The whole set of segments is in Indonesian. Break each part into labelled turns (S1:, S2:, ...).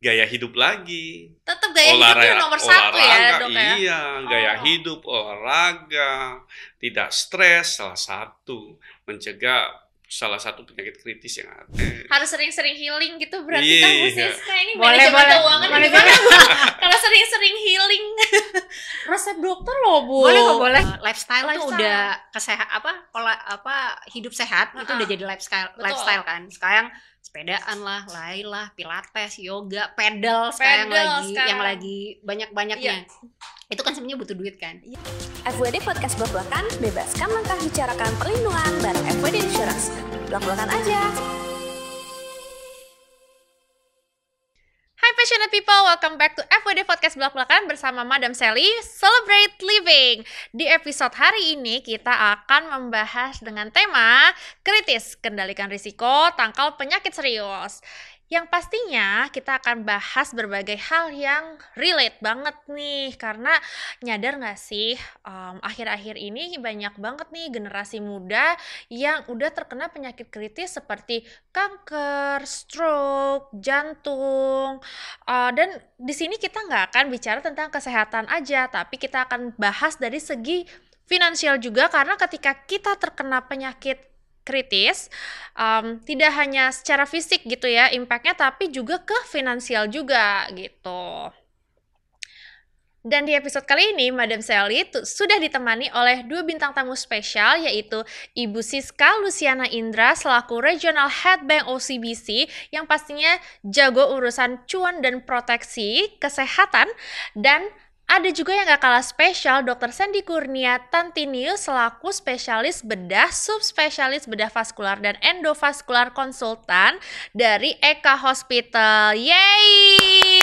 S1: gaya hidup lagi.
S2: Tetap gaya hidupnya nomor satu ya, Dok ya.
S1: Iya, gaya hidup, olahraga, tidak stres, salah satu mencegah salah satu penyakit kritis yang ada.
S2: Harus sering-sering healing gitu berarti
S1: Iya.
S2: kan Bu Siska ini
S3: Boleh,
S2: manajemen
S3: boleh.
S2: keuangan
S3: Boleh,
S2: gimana Bu? Kalau sering-sering healing resep dokter loh Bu.
S3: Boleh kok, boleh. Lifestyle tuh
S2: Lifestyle.
S3: udah hidup sehat itu udah jadi
S2: Betul.
S3: lifestyle kan. Sekarang sepedaan lah, lari lah, pilates, yoga, pedal sekarang yang lagi banyak-banyaknya. Itu kan sebenarnya butuh duit kan.
S4: FWD Podcast Blak-Blakan, bebaskan langkah bicarakan perlindungan bareng FWD Insurance. Blak-blakan aja.
S2: Hai passionate people, welcome back to FWD Podcast Blak-Blakan bersama Madam Sally, Celebrate Living. Di episode hari ini kita akan membahas dengan tema kritis, kendalikan risiko, tangkal penyakit serius. Yang pastinya kita akan bahas berbagai hal yang relate banget nih. Karena nyadar gak sih, akhir-akhir ini banyak banget nih generasi muda yang udah terkena penyakit kritis seperti kanker, stroke, jantung. Dan di sini kita nggak akan bicara tentang kesehatan aja, tapi kita akan bahas dari segi finansial juga. Karena ketika kita terkena penyakit kritis, tidak hanya secara fisik gitu ya impactnya, tapi juga ke finansial juga gitu. Dan di episode kali ini Madam Sally sudah ditemani oleh dua bintang tamu spesial, yaitu Ibu Siska Luciana Indra selaku Regional Head Bank OCBC yang pastinya jago urusan cuan dan proteksi kesehatan, dan ada juga yang gak kalah spesial, Dr. Sandy Kurnia Tantinius selaku spesialis bedah, subspesialis bedah vaskular dan endovaskular konsultan dari Eka Hospital. Yeay!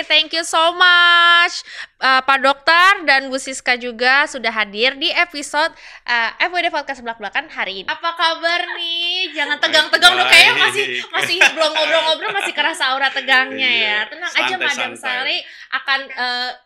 S2: Thank you so much Pak Dokter dan Bu Siska juga sudah hadir di episode FWD Podcast Blak-Blakan hari ini. Apa kabar nih? Jangan tegang-tegang dong, kayaknya masih belum ngobrol-ngobrol masih kerasa aura tegangnya ya. Tenang aja Madam Sally akan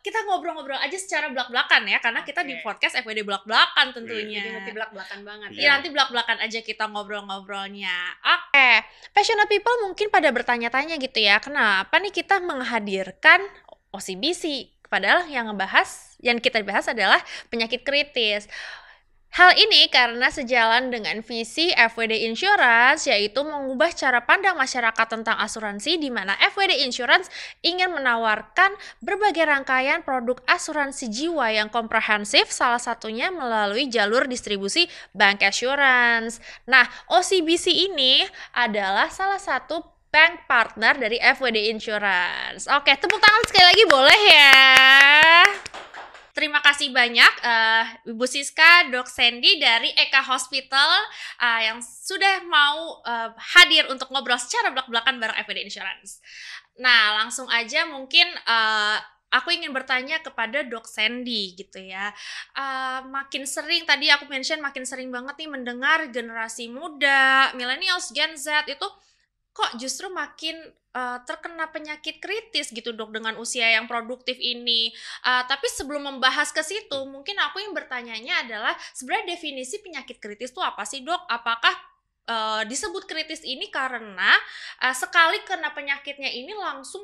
S2: kita ngobrol-ngobrol aja secara blak-blakan ya, karena kita di podcast FWD Blak-Blakan tentunya.
S3: Jadi nanti blak-blakan banget.
S2: Ya, nanti blak-blakan aja kita ngobrol-ngobrolnya. Oke, passionate people mungkin pada bertanya-tanya gitu ya, kenapa nih kita menghadirkan OCBC? Padahal yang kita bahas adalah penyakit kritis. Hal ini karena sejalan dengan visi FWD Insurance, yaitu mengubah cara pandang masyarakat tentang asuransi, di mana FWD Insurance ingin menawarkan berbagai rangkaian produk asuransi jiwa yang komprehensif, salah satunya melalui jalur distribusi bank assurance. Nah, OCBC ini adalah salah satu bank partner dari FWD Insurance. Oke, tepuk tangan sekali lagi boleh ya. Terima kasih banyak Ibu Siska, Dok Sandy dari Eka Hospital yang sudah mau hadir untuk ngobrol secara blak-blakan bareng FWD Insurance. Nah, langsung aja mungkin aku ingin bertanya kepada Dok Sandy gitu ya. Makin sering, tadi aku mention makin sering banget nih mendengar generasi muda, millennials, Gen Z itu kok justru makin terkena penyakit kritis gitu Dok dengan usia yang produktif ini. Tapi sebelum membahas ke situ, mungkin aku yang bertanyanya adalah sebenarnya definisi penyakit kritis itu apa sih Dok? Apakah disebut kritis ini karena sekali kena penyakitnya ini langsung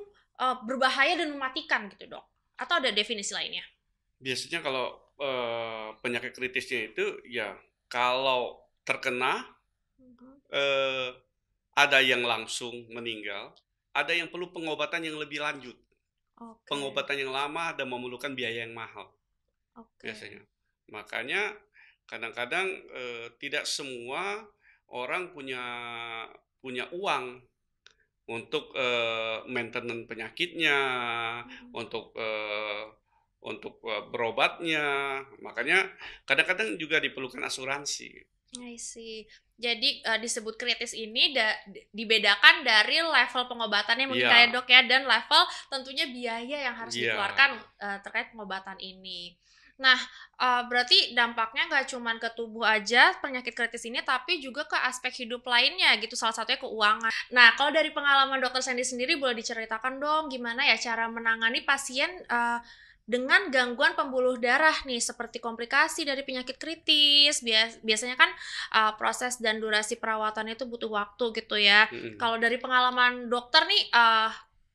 S2: berbahaya dan mematikan gitu Dok? Atau ada definisi lainnya?
S1: Biasanya kalau penyakit kritisnya itu ya kalau terkena ada yang langsung meninggal, ada yang perlu pengobatan yang lebih lanjut.
S2: Okay.
S1: Pengobatan yang lama dan memerlukan biaya yang mahal. Biasanya. Makanya kadang-kadang tidak semua orang punya uang untuk maintenance penyakitnya, untuk berobatnya. Makanya kadang-kadang juga diperlukan asuransi.
S2: I see. Jadi disebut kritis ini dibedakan dari level pengobatannya mungkin kayak Dok ya, dan level tentunya biaya yang harus dikeluarkan terkait pengobatan ini. Nah, berarti dampaknya nggak cuma ke tubuh aja penyakit kritis ini, tapi juga ke aspek hidup lainnya gitu, salah satunya keuangan. Nah, kalau dari pengalaman Dr. Sandy sendiri boleh diceritakan dong gimana ya cara menangani pasien dengan gangguan pembuluh darah nih, seperti komplikasi dari penyakit kritis. Biasanya kan proses dan durasi perawatan itu butuh waktu gitu ya. Kalau dari pengalaman dokter nih,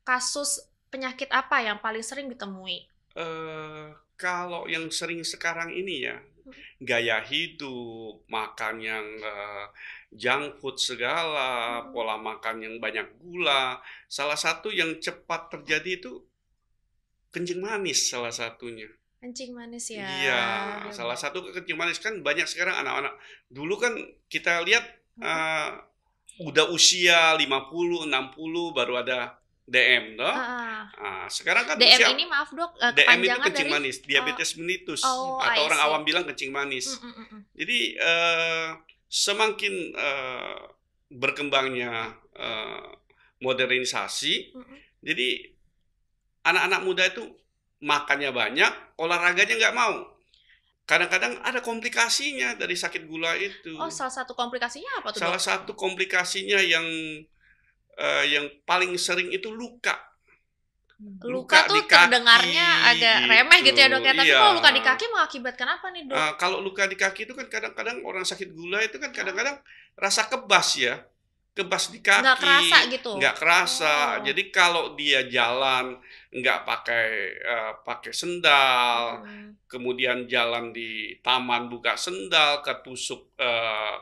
S2: kasus penyakit apa yang paling sering ditemui?
S1: Kalau yang sering sekarang ini ya, gaya hidup, makan yang junk food segala, pola makan yang banyak gula. Salah satu yang cepat terjadi itu kencing manis salah satunya.
S2: Kencing manis ya.
S1: Iya, salah satu kencing manis kan banyak sekarang anak-anak. Dulu kan kita lihat udah usia 50, 60 baru ada DM, toh. Sekarang kan
S2: DM
S1: usia
S2: ini maaf dok,
S1: DM itu
S2: kepanjangan
S1: kencing
S2: dari
S1: manis, diabetes mellitus
S2: I
S1: atau orang
S2: see.
S1: awam bilang kencing manis. Jadi semakin berkembangnya modernisasi, jadi anak-anak muda itu makannya banyak, olahraganya nggak mau. Kadang-kadang ada komplikasinya dari sakit gula itu.
S2: Oh, salah satu komplikasinya apa tuh
S1: Salah
S2: dok?
S1: satu komplikasinya yang paling sering itu luka.
S2: Luka tuh
S1: di kaki,
S2: terdengarnya agak remeh gitu ya dok ya. Tapi
S1: Iya.
S2: kalau luka di kaki mengakibatkan apa nih dok?
S1: Kalau luka di kaki itu kan kadang-kadang orang sakit gula itu kan kadang-kadang rasa kebas ya. Kebas di kaki.
S2: Nggak kerasa gitu?
S1: Nggak kerasa.
S2: Oh.
S1: Jadi kalau dia jalan nggak pakai sendal, kemudian jalan di taman buka sendal, ketusuk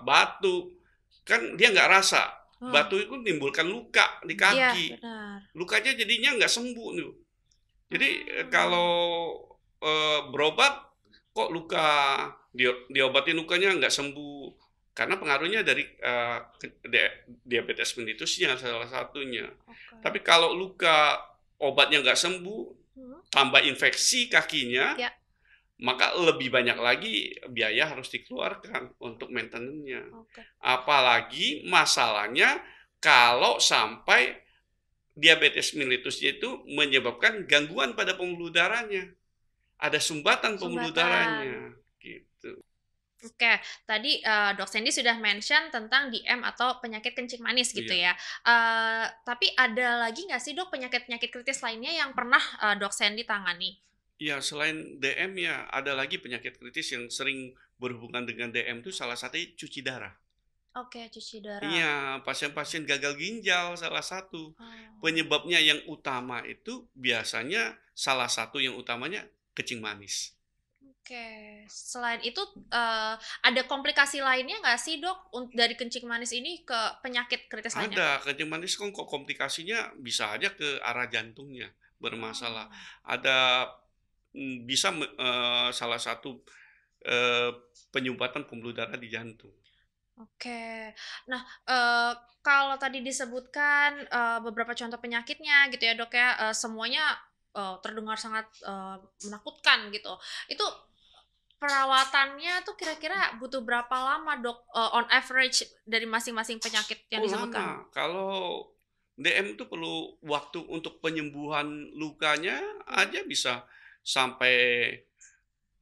S1: batu, kan dia nggak rasa. Batu itu menimbulkan luka di kaki.
S2: Iya, benar.
S1: Lukanya jadinya nggak sembuh nih. Jadi kalau berobat kok luka diobatin lukanya nggak sembuh karena pengaruhnya dari diabetes mellitusnya salah satunya. Tapi kalau luka obatnya nggak sembuh, tambah infeksi kakinya, maka lebih banyak lagi biaya harus dikeluarkan untuk maintenance-nya. Apalagi masalahnya kalau sampai diabetes mellitusnya itu menyebabkan gangguan pada pembuluh darahnya. Ada sumbatan pembuluh darahnya. Gitu.
S2: Oke, tadi Dok Sandy sudah mention tentang DM atau penyakit kencing manis gitu ya. Tapi ada lagi nggak sih dok penyakit-penyakit kritis lainnya yang pernah Dok Sandy tangani?
S1: Ya, selain DM ya ada lagi penyakit kritis yang sering berhubungan dengan DM itu salah satunya cuci darah.
S2: Oke, cuci darah.
S1: Iya, pasien-pasien gagal ginjal salah satu. Penyebabnya yang utama itu biasanya salah satu yang utamanya kencing manis.
S2: Oke, selain itu ada komplikasi lainnya nggak sih dok dari kencing manis ini ke penyakit kritis lainnya?
S1: Ada, kencing manis kok komplikasinya bisa aja ke arah jantungnya bermasalah. Ada bisa salah satu penyumbatan pembuluh darah di jantung.
S2: Oke, nah kalau tadi disebutkan beberapa contoh penyakitnya gitu ya dok ya, semuanya terdengar sangat menakutkan gitu. Itu perawatannya tuh kira-kira butuh berapa lama dok on average dari masing-masing penyakit yang disebutkan?
S1: Lama. Kalau DM itu perlu waktu untuk penyembuhan lukanya aja bisa sampai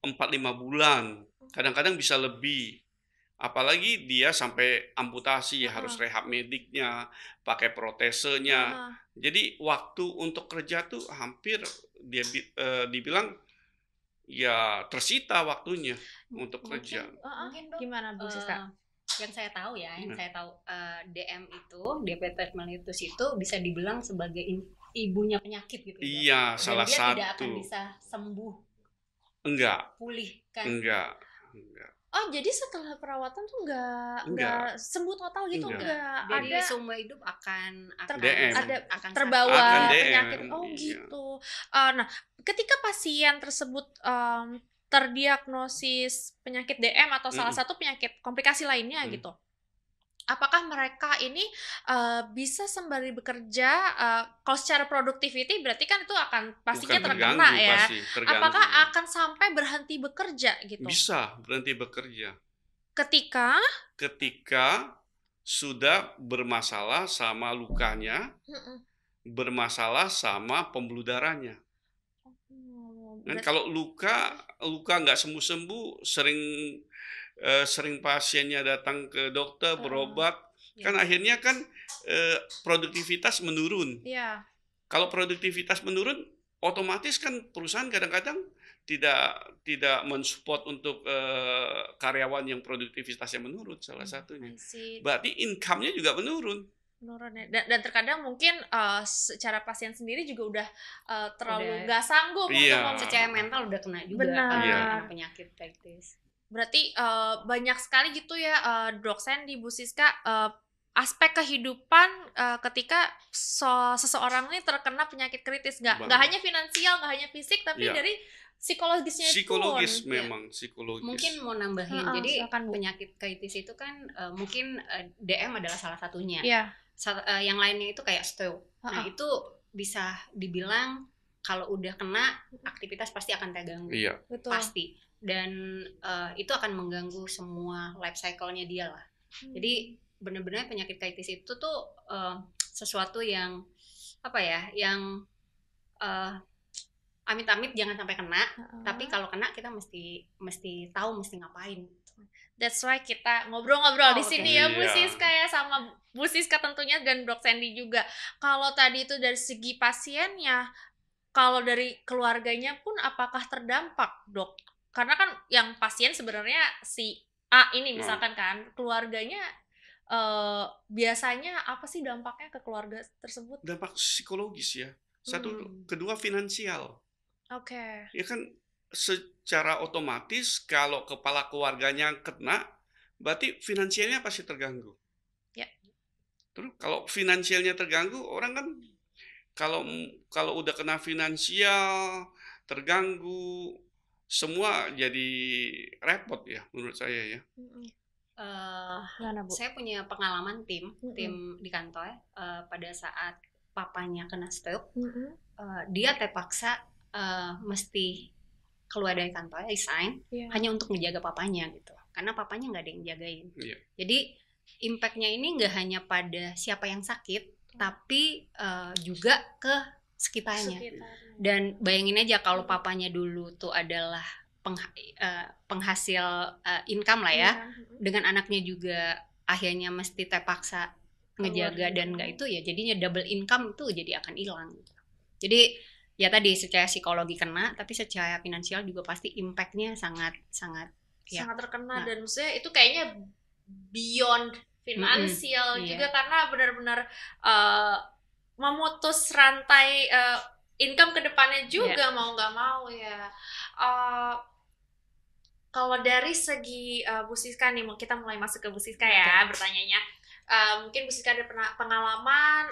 S1: 4-5 bulan. Kadang-kadang bisa lebih. Apalagi dia sampai amputasi, harus rehab mediknya, pakai protesenya. Jadi waktu untuk kerja tuh hampir dia dibilang ya tersita waktunya untuk kerja.
S3: Mungkin dok,
S2: Gimana Bu Siska?
S3: Yang saya tahu ya, DM itu, diabetes mellitus itu bisa dibilang sebagai ibunya penyakit gitu.
S1: Iya,
S3: Dan
S1: salah
S3: dia
S1: satu.
S3: tidak akan bisa sembuh.
S1: Enggak.
S3: Pulih kan?
S1: Enggak.
S2: Oh, jadi setelah perawatan tuh nggak sembuh total gitu, nggak
S3: Jadi
S2: ada
S3: seumur hidup akan
S2: terbawa
S1: akan
S2: penyakit.
S1: DM,
S2: Oh
S1: iya.
S2: gitu. Nah, ketika pasien tersebut terdiagnosis penyakit DM atau salah satu penyakit komplikasi lainnya gitu, apakah mereka ini bisa sembari bekerja? Kalau secara productivity berarti kan itu akan pastinya
S1: Bukan
S2: terkena
S1: terganggu,
S2: ya.
S1: pasti terganggu.
S2: Apakah akan sampai berhenti bekerja gitu?
S1: Bisa berhenti bekerja
S2: Ketika
S1: sudah bermasalah sama lukanya, bermasalah sama pembuluh darahnya. Dan kalau luka nggak sembuh-sembuh, sering pasiennya datang ke dokter berobat, kan akhirnya kan produktivitas menurun.
S2: Iya.
S1: Kalau produktivitas menurun, otomatis kan perusahaan kadang-kadang tidak mensupport untuk karyawan yang produktivitasnya menurun salah satunya. Berarti income-nya juga menurun.
S2: menurun ya. Dan terkadang mungkin secara pasien sendiri juga udah terlalu
S3: Udah.
S2: nggak sanggup
S1: Iya.
S2: untuk
S3: Secara mental udah kena juga
S2: Benar.
S3: karena penyakit kritis.
S2: Berarti banyak sekali gitu ya Dok Sandy, Bu Siska, aspek kehidupan ketika seseorang ini terkena penyakit kritis, nggak
S1: Banget.
S2: hanya finansial, nggak hanya fisik, tapi
S1: Iya.
S2: dari psikologisnya
S1: Psikologis
S2: pun.
S1: memang, psikologis.
S3: Mungkin mau nambahin, jadi
S2: silakan, Bu.
S3: penyakit kritis itu kan mungkin DM adalah salah satunya.
S2: Iya.
S3: Yang lainnya itu kayak stroke. Nah
S2: Ha-ha.
S3: itu bisa dibilang kalau udah kena aktivitas pasti akan terganggu,
S1: Iya.
S2: Betul.
S3: pasti. Dan itu akan mengganggu semua life cycle-nya dia lah. Jadi benar-benar penyakit kritis itu tuh sesuatu yang apa ya, yang amit-amit jangan sampai kena. Tapi kalau kena kita mesti tahu mesti ngapain.
S2: That's why kita ngobrol-ngobrol di
S3: Oh,
S2: sini
S1: oke.
S2: ya Bu
S1: Iya.
S2: Siska ya, sama Bu Siska tentunya dan Dok Sandy juga. Kalau tadi itu dari segi pasiennya, kalau dari keluarganya pun apakah terdampak, Dok? Karena kan yang pasien sebenarnya si A ini misalkan kan, keluarganya biasanya apa sih dampaknya ke keluarga tersebut?
S1: Dampak psikologis ya. Satu,
S2: Hmm.
S1: kedua finansial.
S2: Oke.
S1: Ya kan secara otomatis kalau kepala keluarganya kena, berarti finansialnya pasti terganggu.
S2: Ya.
S1: Terus kalau finansialnya terganggu, orang kan kalau udah kena finansial terganggu, semua jadi repot ya menurut saya ya.
S2: Gimana, Bu?
S3: Saya punya pengalaman tim
S2: Mm-mm.
S3: di kantor pada saat papanya kena stroke,
S2: Mm-mm.
S3: dia terpaksa mesti keluar dari kantor, resign,
S2: Iya.
S3: hanya untuk menjaga papanya gitu, karena papanya nggak ada yang jagain.
S1: Iya.
S3: Jadi impactnya ini nggak hanya pada siapa yang sakit, tapi juga ke sekitarnya. Dan bayangin aja kalau papanya dulu tuh adalah penghasil income lah ya, dengan anaknya juga akhirnya mesti terpaksa ngejaga
S2: Keluar.
S3: dan nggak itu ya, jadinya double income itu jadi akan hilang. Jadi ya tadi secara psikologi kena, tapi secara finansial juga pasti impactnya sangat ya.
S2: Sangat terkena.
S3: Nah.
S2: Dan maksudnya itu kayaknya beyond finansial
S3: Iya.
S2: juga, karena benar-benar memutus rantai income ke depannya juga, mau nggak mau ya. Kalau dari segi Bu Siska nih, kita mulai masuk ke Bu Siska ya bertanyanya. Mungkin Bu Siska ada pengalaman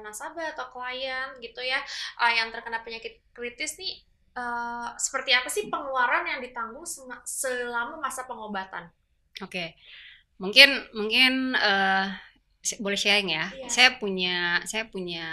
S2: nasabah atau klien gitu ya yang terkena penyakit kritis nih, seperti apa sih pengeluaran yang ditanggung selama masa pengobatan?
S3: Oke. Mungkin boleh sharing ya.
S2: Iya.
S3: Saya punya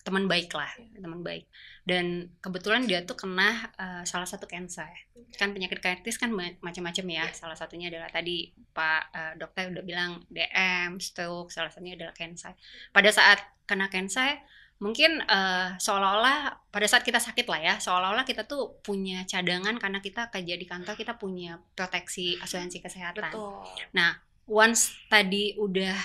S3: teman baik lah, teman baik. Dan kebetulan dia tuh kena salah satu cancer. Kan penyakit kritis kan macam-macam ya. Salah satunya adalah tadi Pak dokter udah bilang DM, stroke, salah satunya adalah cancer. Pada saat kena cancer, mungkin seolah-olah pada saat kita sakit lah ya, seolah-olah kita tuh punya cadangan karena kita kerja di kantor, kita punya proteksi asuransi kesehatan.
S2: Betul.
S3: Nah, once tadi udah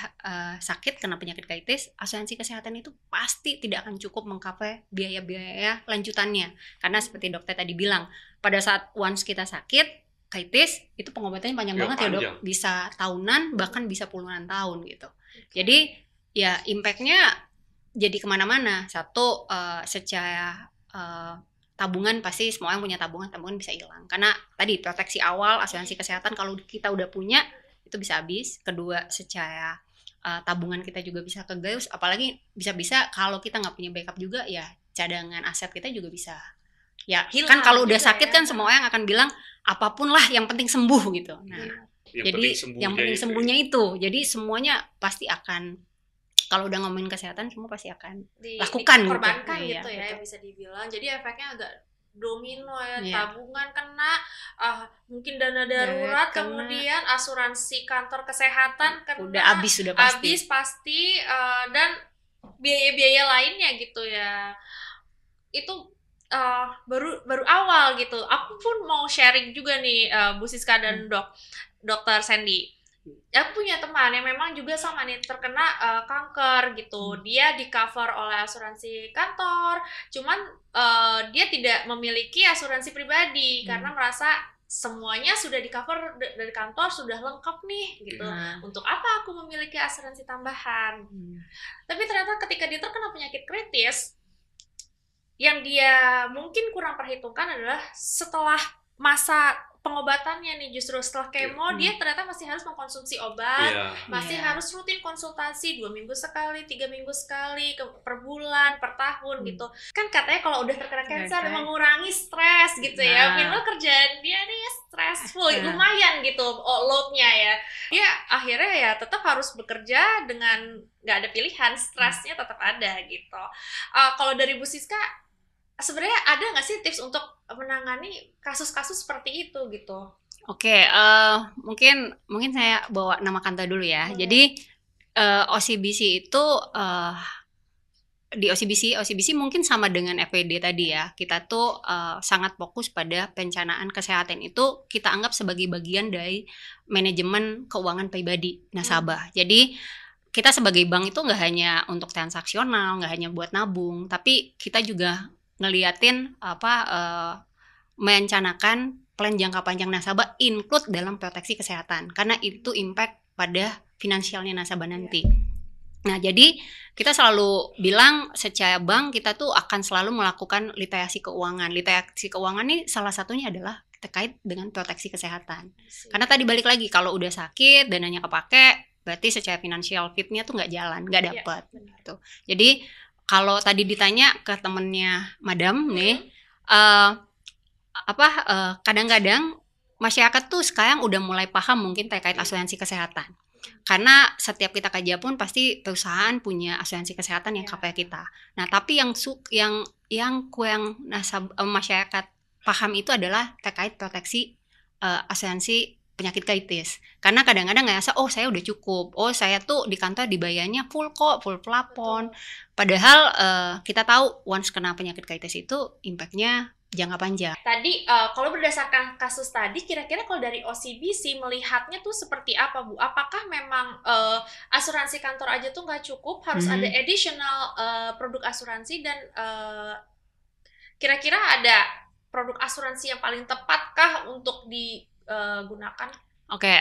S3: sakit kena penyakit kritis, asuransi kesehatan itu pasti tidak akan cukup mengcover biaya-biaya lanjutannya. Karena seperti dokter tadi bilang, pada saat once kita sakit kritis, itu pengobatannya panjang
S1: Ya,
S3: banget ya dok,
S1: panjang.
S3: bisa tahunan bahkan bisa puluhan tahun gitu. Jadi ya impact-nya jadi kemana-mana. Satu, secara tabungan pasti semua yang punya tabungan bisa hilang. Karena tadi proteksi awal asuransi kesehatan kalau kita udah punya itu bisa habis. Kedua, secara tabungan kita juga bisa kegerus. Apalagi bisa-bisa kalau kita nggak punya backup juga ya cadangan aset kita juga bisa. Ya
S2: Hilang
S3: kan kalau udah
S2: juga
S3: sakit
S2: ya.
S3: kan semua orang akan bilang apapun lah yang penting sembuh gitu. Nah, jadi yang penting
S1: itu.
S3: sembuhnya itu. Jadi semuanya pasti akan, kalau udah ngomongin kesehatan semua pasti akan lakukan gitu.
S2: dikorbankan
S3: Iya,
S2: gitu ya,
S3: betul.
S2: bisa dibilang. Jadi efeknya agak domino ya,
S3: Iya.
S2: tabungan kena, mungkin dana darurat,
S3: Kena.
S2: kemudian asuransi kantor kesehatan kena,
S3: udah habis sudah pasti.
S2: habis pasti, dan biaya-biaya lainnya gitu ya. Itu baru awal gitu. Aku pun mau sharing juga nih, Bu Siska dan Dokter Sandy. Aku punya teman yang memang juga sama nih terkena kanker gitu. Dia di cover oleh asuransi kantor, cuman dia tidak memiliki asuransi pribadi karena merasa semuanya sudah di cover dari kantor, sudah lengkap nih gitu. Untuk apa aku memiliki asuransi tambahan? Tapi ternyata ketika dia terkena penyakit kritis, yang dia mungkin kurang perhitungkan adalah setelah masa pengobatannya nih, justru setelah kemo dia ternyata masih harus mengkonsumsi obat, masih harus rutin konsultasi 2 minggu sekali, 3 minggu sekali, per bulan, per tahun gitu. Kan katanya kalau udah terkena cancer mengurangi stres gitu ya. Minimal kerjaan dia nih stressful, lumayan gitu loadnya ya. Dia akhirnya ya tetap harus bekerja dengan nggak ada pilihan, stresnya tetap ada gitu. Kalau dari Bu Siska, sebenarnya ada nggak sih tips untuk menangani kasus-kasus seperti itu gitu?
S3: Oke, mungkin saya bawa nama kantor dulu ya. Jadi OCBC itu di OCBC mungkin sama dengan FWD tadi ya. Kita tuh sangat fokus pada perencanaan kesehatan itu kita anggap sebagai bagian dari manajemen keuangan pribadi nasabah. Jadi kita sebagai bank itu nggak hanya untuk transaksional, nggak hanya buat nabung, tapi kita juga ngeliatin merencanakan plan jangka panjang nasabah include dalam proteksi kesehatan karena itu impact pada finansialnya nasabah nanti. Nah, jadi kita selalu bilang secara bank kita tuh akan selalu melakukan literasi keuangan. Literasi keuangan ini salah satunya adalah terkait dengan proteksi kesehatan. Karena tadi balik lagi kalau udah sakit dananya kepake, berarti secara finansial fitnya tuh nggak jalan, nggak dapet. Gitu. Jadi kalau tadi ditanya ke temennya Madam nih, kadang-kadang masyarakat tuh sekarang udah mulai paham mungkin terkait asuransi kesehatan. Karena setiap kita kerja pun pasti perusahaan punya asuransi kesehatan yang cover kita. Nah, tapi yang kurang masyarakat paham itu adalah terkait proteksi asuransi penyakit kritis. Karena kadang-kadang ngerasa, oh saya udah cukup, oh saya tuh di kantor dibayarnya full kok, full plafon. Padahal kita tahu once kena penyakit kritis itu impact-nya jangka panjang.
S2: Tadi kalau berdasarkan kasus tadi, kira-kira kalau dari OCBC melihatnya tuh seperti apa, Bu? Apakah memang asuransi kantor aja tuh nggak cukup, harus ada additional produk asuransi, dan kira-kira ada produk asuransi yang paling tepatkah untuk digunakan?
S3: Oke,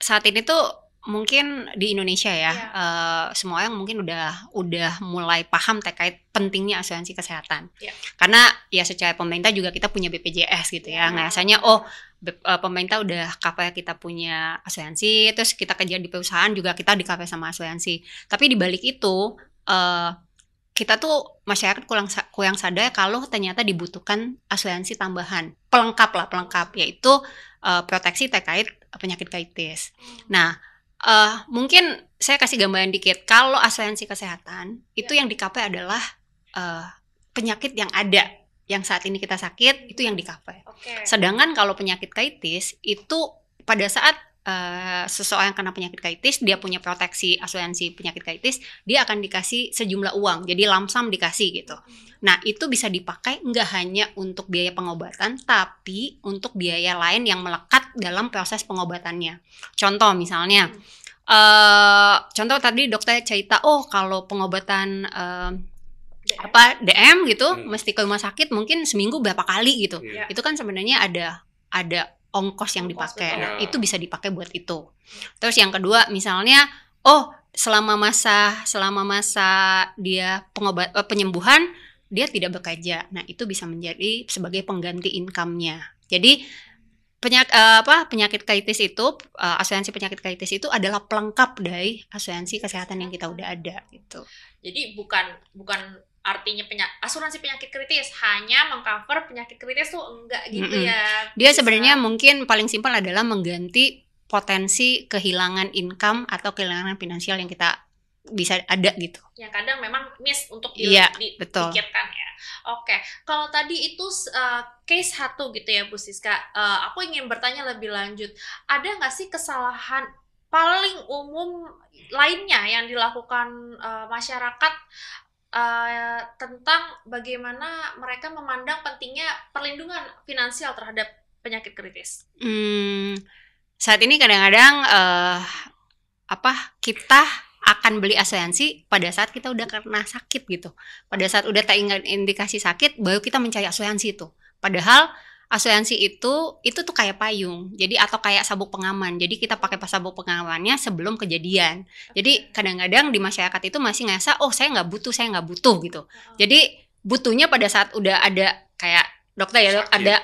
S3: saat ini tuh mungkin di Indonesia ya, semua orang mungkin udah mulai paham terkait pentingnya asuransi kesehatan. Karena ya secara pemerintah juga kita punya BPJS gitu ya. Ngerasanya pemerintah udah cover kita punya asuransi, terus kita kerja di perusahaan juga kita di cover sama asuransi. Tapi di balik itu kita tuh masyarakat kurang sadar kalau ternyata dibutuhkan asuransi tambahan pelengkap, yaitu proteksi terkait penyakit kritis. Nah, mungkin saya kasih gambaran dikit. Kalau asuransi kesehatan itu yang di-cover adalah penyakit yang ada, yang saat ini kita sakit itu yang di-cover. Sedangkan kalau penyakit kritis itu pada saat seseorang kena penyakit kritis, dia punya proteksi asuransi penyakit kritis, dia akan dikasih sejumlah uang, jadi lump sum dikasih gitu. Nah, itu bisa dipakai nggak hanya untuk biaya pengobatan, tapi untuk biaya lain yang melekat dalam proses pengobatannya. Contoh misalnya, contoh tadi dokter cerita, kalau pengobatan DM gitu, mesti ke rumah sakit mungkin seminggu berapa kali gitu. Itu kan sebenarnya ada ongkos yang dipakai. Nah, itu bisa dipakai buat itu. Terus yang kedua misalnya, selama masa dia penyembuhan dia tidak bekerja. Nah, itu bisa menjadi sebagai pengganti income-nya. Jadi penyakit kritis itu, asuransi penyakit kritis itu adalah pelengkap dari asuransi kesehatan yang kita udah ada gitu.
S2: Jadi bukan artinya asuransi penyakit kritis hanya mengcover penyakit kritis tuh enggak gitu ya.
S3: Dia sebenarnya mungkin paling simpel adalah mengganti potensi kehilangan income atau kehilangan finansial yang kita bisa ada gitu. Yang
S2: kadang memang miss untuk dipikirkan ya. Oke, kalau tadi itu case 1 gitu ya Bu Siska, aku ingin bertanya lebih lanjut. Ada nggak sih kesalahan paling umum lainnya yang dilakukan masyarakat tentang bagaimana mereka memandang pentingnya perlindungan finansial terhadap penyakit kritis?
S3: Saat ini kadang-kadang kita akan beli asuransi pada saat kita udah kena sakit gitu. Pada saat udah terindikasi sakit, baru kita mencari asuransi itu. Padahal asuransi itu tuh kayak payung. Jadi atau kayak sabuk pengaman. Jadi kita pakai pas sabuk pengamannya sebelum kejadian. Jadi kadang-kadang di masyarakat itu masih ngerasa saya nggak butuh gitu. Jadi butuhnya pada saat udah ada kayak dokter ya,
S1: Sakit.
S3: ada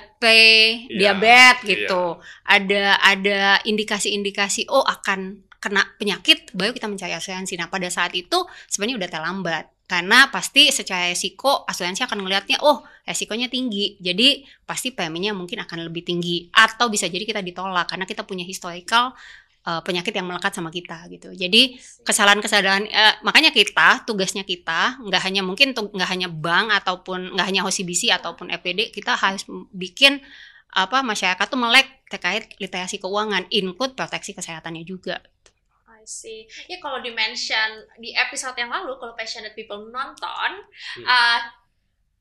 S3: diabetes gitu. Ada indikasi-indikasi akan kena penyakit, baru kita mencari asuransi. Nah, pada saat itu sebenarnya udah terlambat. Karena pasti secara resiko asuransi akan ngelihatnya resikonya tinggi, jadi pasti preminya mungkin akan lebih tinggi, atau bisa jadi kita ditolak karena kita punya historical penyakit yang melekat sama kita gitu. Jadi kesalahan-kesalahan makanya tugasnya kita nggak hanya bank ataupun nggak hanya OCBC ataupun FPD, kita harus bikin masyarakat tuh melek terkait literasi keuangan, include proteksi kesehatannya juga.
S2: Sih. Ya kalau di-mention di episode yang lalu, kalau passionate people nonton,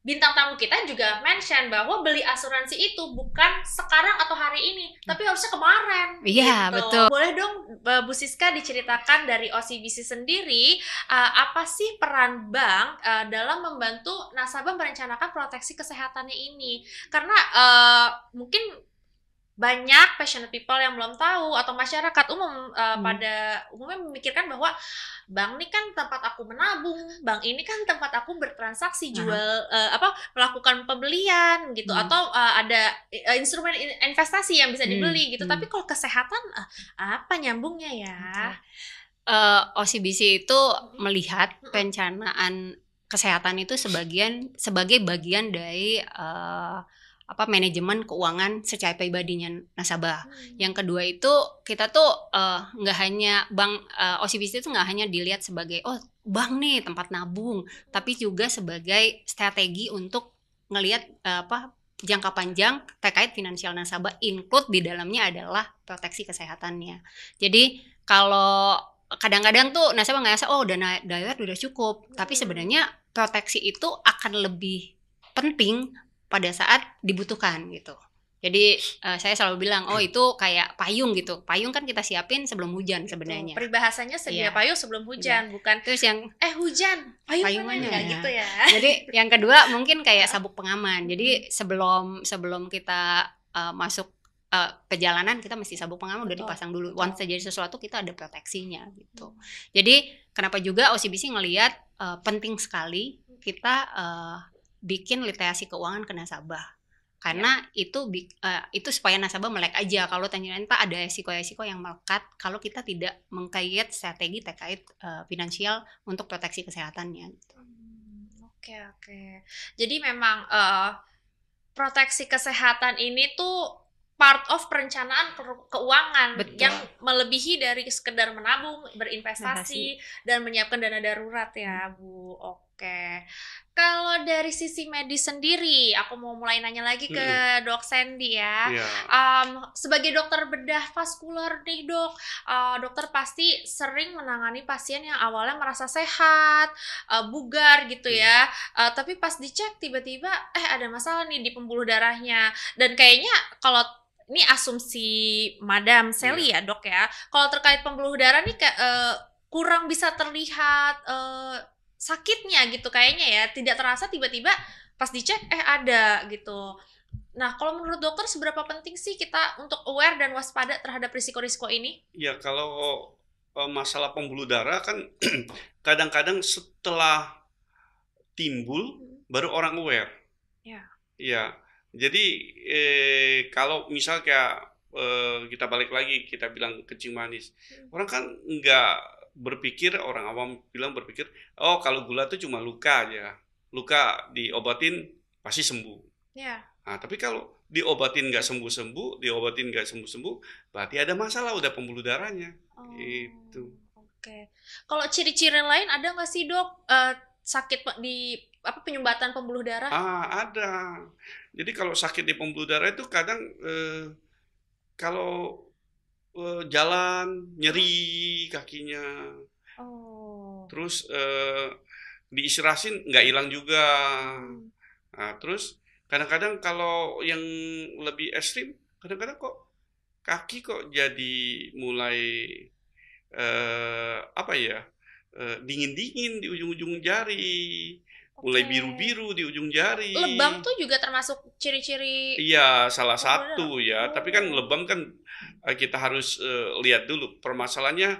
S2: bintang tamu kita juga mention bahwa beli asuransi itu bukan sekarang atau hari ini, tapi harusnya kemarin.
S3: Iya,
S2: gitu.
S3: betul.
S2: Boleh dong Bu Siska diceritakan dari OCBC sendiri, apa sih peran bank dalam membantu nasabah merencanakan proteksi kesehatannya ini? Karena mungkin banyak passionate people yang belum tahu, atau masyarakat umum pada umumnya memikirkan bahwa bank ini kan tempat aku menabung, bank ini kan tempat aku bertransaksi melakukan pembelian gitu, atau ada instrumen investasi yang bisa dibeli gitu. Tapi kalau kesehatan apa nyambungnya ya?
S3: OCBC itu melihat perencanaan kesehatan itu sebagai bagian dari manajemen keuangan secara pribadinya nasabah. Yang kedua itu kita tuh nggak hanya bank, OCBC itu nggak hanya dilihat sebagai bank nih tempat nabung, tapi juga sebagai strategi untuk ngelihat jangka panjang terkait finansial nasabah, include di dalamnya adalah proteksi kesehatannya. Jadi kalau kadang-kadang tuh nasabah ngerasa dana darurat udah cukup, tapi sebenarnya proteksi itu akan lebih penting pada saat dibutuhkan gitu. Jadi saya selalu bilang itu kayak payung gitu. Payung kan kita siapin sebelum hujan sebenarnya.
S2: Peribahasanya sedia payung sebelum hujan, bukan
S3: terus yang
S2: hujan payungannya
S3: ya.
S2: Gitu ya.
S3: Jadi yang kedua mungkin kayak sabuk pengaman. Jadi sebelum kita masuk perjalanan, kita mesti sabuk pengaman udah dipasang dulu. Once terjadi sesuatu kita ada proteksinya gitu. Jadi kenapa juga OCBC ngelihat penting sekali kita bikin literasi keuangan ke nasabah, karena itu supaya nasabah melek aja kalau ternyata ada resiko-resiko yang melekat kalau kita tidak meng-create strategi terkait finansial untuk proteksi kesehatannya.
S2: Oke. Jadi memang proteksi kesehatan ini tuh part of perencanaan keuangan.
S3: Betul.
S2: Yang melebihi dari sekedar menabung, berinvestasi, dan menyiapkan dana darurat ya, Bu. Oke. Kalau dari sisi medis sendiri, aku mau mulai nanya lagi ke Dok Sandy ya. Sebagai dokter bedah vaskular nih Dok, dokter pasti sering menangani pasien yang awalnya merasa sehat, bugar gitu ya. Tapi pas dicek tiba-tiba ada masalah nih di pembuluh darahnya. Dan kayaknya kalau ini asumsi Madam Sally ya Dok ya, kalau terkait pembuluh darah nih kurang bisa terlihat sakitnya gitu kayaknya ya, tidak terasa, tiba-tiba pas dicek ada gitu. Nah, kalau menurut dokter seberapa penting sih kita untuk aware dan waspada terhadap risiko-risiko ini?
S1: Ya, kalau masalah pembuluh darah kan kadang-kadang setelah timbul baru orang aware. Ya. Jadi kalau misal kayak kita balik lagi, kita bilang kencing manis, orang kan nggak berpikir, orang awam berpikir, kalau gula itu cuma luka aja, luka diobatin pasti sembuh. Nah, tapi kalau diobatin nggak sembuh-sembuh, berarti ada masalah, udah pembuluh darahnya. Itu.
S2: Oke. Kalau ciri-ciri lain ada nggak sih Dok sakit di penyumbatan pembuluh darah?
S1: Ada. Jadi kalau sakit di pembuluh darah itu kadang kalau jalan nyeri kakinya, terus diistirahatin nggak hilang juga. Nah, terus kadang-kadang kalau yang lebih ekstrim, kadang-kadang kok kaki kok jadi mulai dingin-dingin di ujung-ujung jari. mulai
S2: Oke.
S1: biru-biru di ujung jari.
S2: Lebam tuh juga termasuk ciri-ciri.
S1: Iya, salah
S2: pembuluh
S1: satu
S2: darah.
S1: ya. Tapi kan
S2: Oh.
S1: lebam kan kita harus lihat dulu permasalahannya,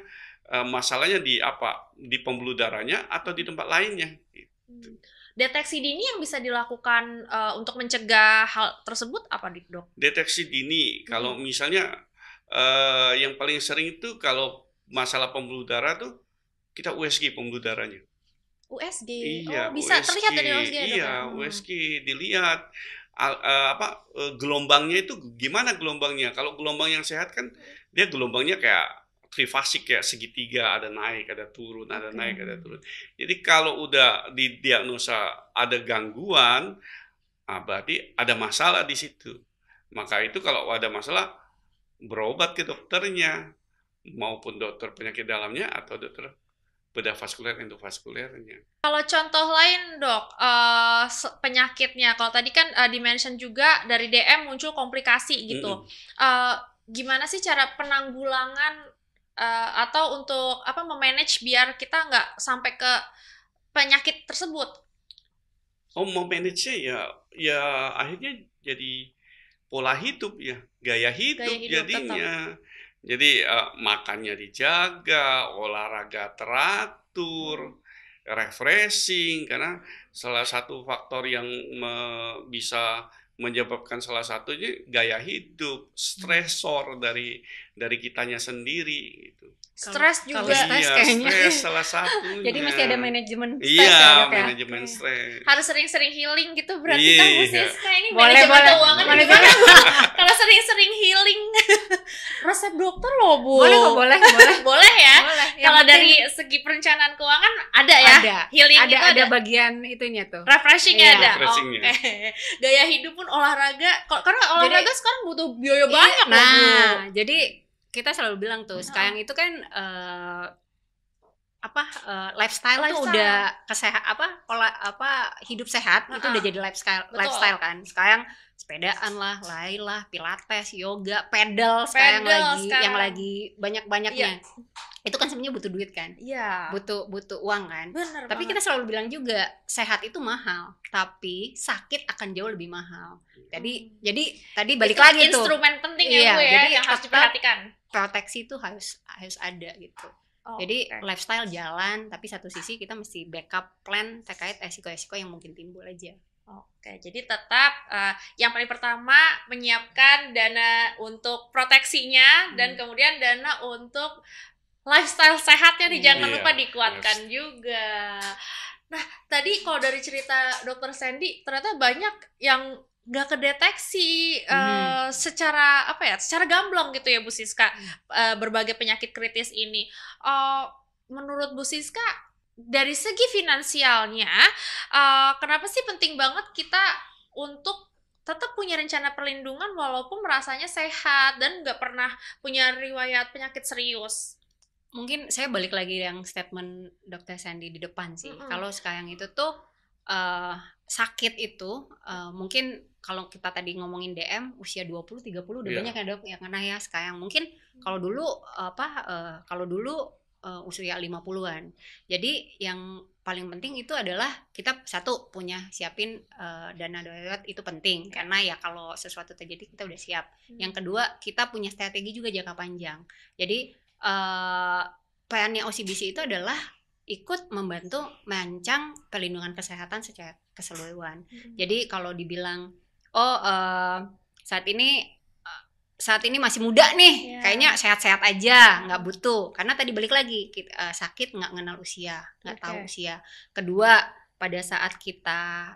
S1: masalahnya di apa? Di pembuluh darahnya atau di tempat lainnya.
S2: Deteksi dini yang bisa dilakukan untuk mencegah hal tersebut apa, Dok?
S1: Deteksi dini, kalau misalnya yang paling sering itu kalau masalah pembuluh darah tuh kita USG pembuluh darahnya.
S2: USG.
S1: Iya,
S2: Bisa
S1: USG.
S2: terlihat dari USG ya, Dok?
S1: Iya, USG dilihat gelombangnya itu gimana gelombangnya. Kalau gelombang yang sehat kan dia gelombangnya kayak trifasik, kayak segitiga, ada naik, ada turun, ada naik, ada turun. Jadi kalau udah didiagnosa ada gangguan, berarti ada masalah di situ. Maka itu kalau ada masalah berobat ke dokternya, maupun dokter penyakit dalamnya atau dokter bedah vaskuler endovaskulernya.
S2: Kalau contoh lain, Dok, penyakitnya, kalau tadi kan di-mention juga dari DM muncul komplikasi gitu. Gimana sih cara penanggulangan atau untuk memanage biar kita nggak sampai ke penyakit tersebut?
S1: Mau manage-nya ya akhirnya jadi pola hidup ya, gaya hidup jadinya. Jadi makannya dijaga, olahraga teratur, refreshing, karena salah satu faktor yang bisa menyebabkan salah satunya gaya hidup, stresor dari kitanya sendiri gitu.
S2: Stres juga.
S3: Kalau stres kayaknya.
S1: Stres salah satunya.
S3: Jadi mesti ada manajemen stres
S1: Iya,
S3: ya, Dok, ya?
S1: manajemen stres.
S2: Harus sering-sering healing gitu berarti
S1: Iya.
S2: kan Bu Siska ini
S3: Boleh,
S2: manajemen
S3: boleh.
S2: keuangan
S3: Manajemen.
S2: gimana? Kalau sering-sering healing resep dokter loh, Bu.
S3: Boleh kok, boleh.
S2: Boleh ya.
S3: Boleh. Yang
S2: Kalau
S3: penting
S2: dari segi perencanaan keuangan ada ya.
S3: ada.
S2: Healing itu
S3: Ada bagian itunya tuh.
S2: refreshingnya
S3: Iya.
S2: ada.
S1: Refreshingnya.
S2: Oke. Gaya hidup pun olahraga. Karena olahraga sekarang butuh biaya banyak loh, Bu.
S3: Nah, jadi kita selalu bilang tuh, sekarang itu kan lifestyle tuh udah hidup sehat itu udah jadi lifestyle kan. Sekarang sepedaan lah, lari lah, pilates, yoga, pedal sekarang yang lagi banyak-banyaknya. Itu kan sebenarnya butuh duit kan?
S2: Iya.
S3: Butuh uang kan?
S2: Bener
S3: Tapi kita selalu bilang juga sehat itu mahal, tapi sakit akan jauh lebih mahal. Jadi tadi balik
S2: itu
S3: lagi tuh.
S2: instrumen penting ya,
S3: Iya,
S2: Bu ya,
S3: jadi
S2: yang harus
S3: tetap
S2: diperhatikan.
S3: Proteksi itu harus ada gitu. Jadi lifestyle jalan, tapi satu sisi kita mesti backup plan terkait resiko-resiko yang mungkin timbul aja.
S2: Oke, jadi tetap yang paling pertama menyiapkan dana untuk proteksinya dan kemudian dana untuk lifestyle sehatnya jangan lupa dikuatkan juga. Nah, tadi kalau dari cerita Dokter Sandy ternyata banyak yang nggak kedeteksi secara gamblang gitu ya Bu Siska, berbagai penyakit kritis ini. Menurut Bu Siska dari segi finansialnya, kenapa sih penting banget kita untuk tetap punya rencana perlindungan walaupun merasanya sehat dan nggak pernah punya riwayat penyakit serius?
S3: Mungkin saya balik lagi yang statement Dr. Sandy di depan sih. Kalau sekarang itu tuh sakit itu mungkin kalau kita tadi ngomongin DM usia 20-30 udah banyak ya Dok yang kena ya sekarang. Mungkin kalau dulu usia 50-an. Jadi yang paling penting itu adalah kita satu punya siapin dana darurat itu penting karena ya kalau sesuatu terjadi kita udah siap. Yang kedua kita punya strategi juga jangka panjang. Jadi perannya OCBC itu adalah ikut membantu merancang perlindungan kesehatan secara keseluruhan. Jadi kalau dibilang saat ini masih muda nih, kayaknya sehat-sehat aja, nggak butuh. Karena tadi balik lagi, sakit nggak kenal usia, nggak tahu usia. Kedua, pada saat kita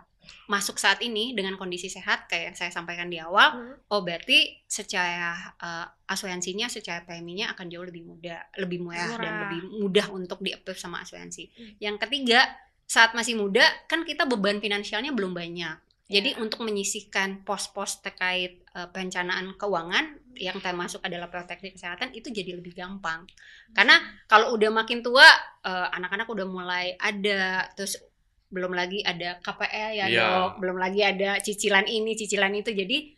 S3: masuk saat ini dengan kondisi sehat, kayak yang saya sampaikan di awal, berarti secara asuransinya, secara preminya akan jauh lebih murah dan lebih mudah untuk di-approve sama asuransi. Yang ketiga, saat masih muda, kan kita beban finansialnya belum banyak. Jadi untuk menyisihkan pos-pos terkait perencanaan keuangan yang termasuk adalah proteksi kesehatan itu jadi lebih gampang. Karena kalau udah makin tua, anak-anak udah mulai ada, terus belum lagi ada KPR ya Dok, belum lagi ada cicilan ini, cicilan itu. Jadi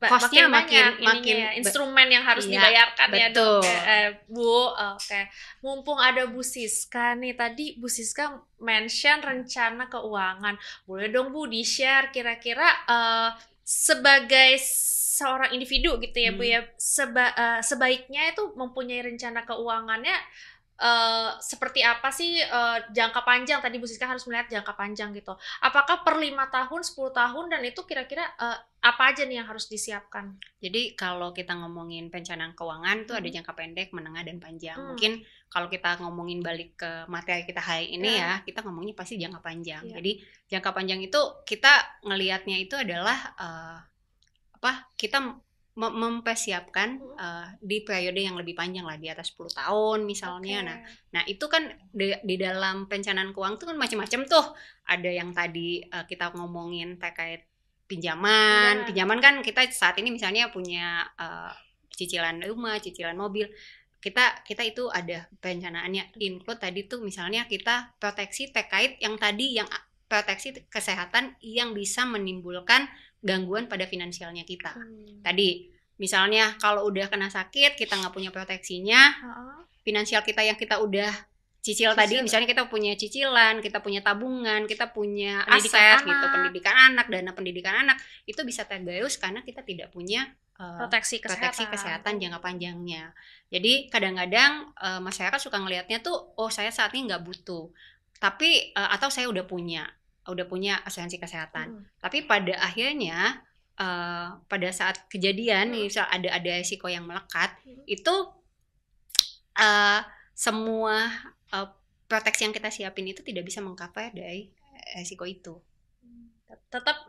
S3: Costnya
S2: banyak
S3: makin
S2: ininya ya, instrumen yang harus
S3: iya,
S2: dibayarkan ya dok.
S3: betul.
S2: Bu, oke. Mumpung ada Bu Siska nih, tadi Bu Siska mention rencana keuangan. Boleh dong Bu di-share kira-kira sebagai seorang individu gitu ya Bu ya, sebaiknya itu mempunyai rencana keuangannya seperti apa sih, jangka panjang, tadi Bu Siska harus melihat jangka panjang gitu. Apakah per 5 tahun, 10 tahun, dan itu kira-kira apa aja nih yang harus disiapkan?
S3: Jadi kalau kita ngomongin perencanaan keuangan tuh ada jangka pendek, menengah, dan panjang. Mungkin kalau kita ngomongin balik ke materi kita hari ini ya, kita ngomongnya pasti jangka panjang. Jadi jangka panjang itu kita ngelihatnya itu adalah kita mempersiapkan di periode yang lebih panjang lah, di atas 10 tahun misalnya. Nah itu kan di dalam perencanaan keuangan tuh kan macam-macam tuh. Ada yang tadi kita ngomongin terkait pinjaman kan kita saat ini misalnya punya cicilan rumah, cicilan mobil. Kita itu ada perencanaannya, include tadi tuh misalnya kita proteksi terkait yang tadi, yang proteksi kesehatan yang bisa menimbulkan gangguan pada finansialnya kita. Tadi misalnya kalau udah kena sakit, kita nggak punya proteksinya, finansial kita yang kita udah cicil tadi, misalnya kita punya cicilan, kita punya tabungan, kita punya aset gitu, pendidikan anak, dana pendidikan anak, itu bisa tergerus karena kita tidak punya proteksi kesehatan jangka panjangnya. Jadi kadang-kadang masyarakat suka ngelihatnya tuh, oh saya saat ini nggak butuh, tapi atau saya udah punya asuransi kesehatan, tapi pada akhirnya pada saat kejadian misal ada risiko yang melekat, itu semua proteksi yang kita siapin itu tidak bisa mengcover dari risiko itu.
S2: Tetap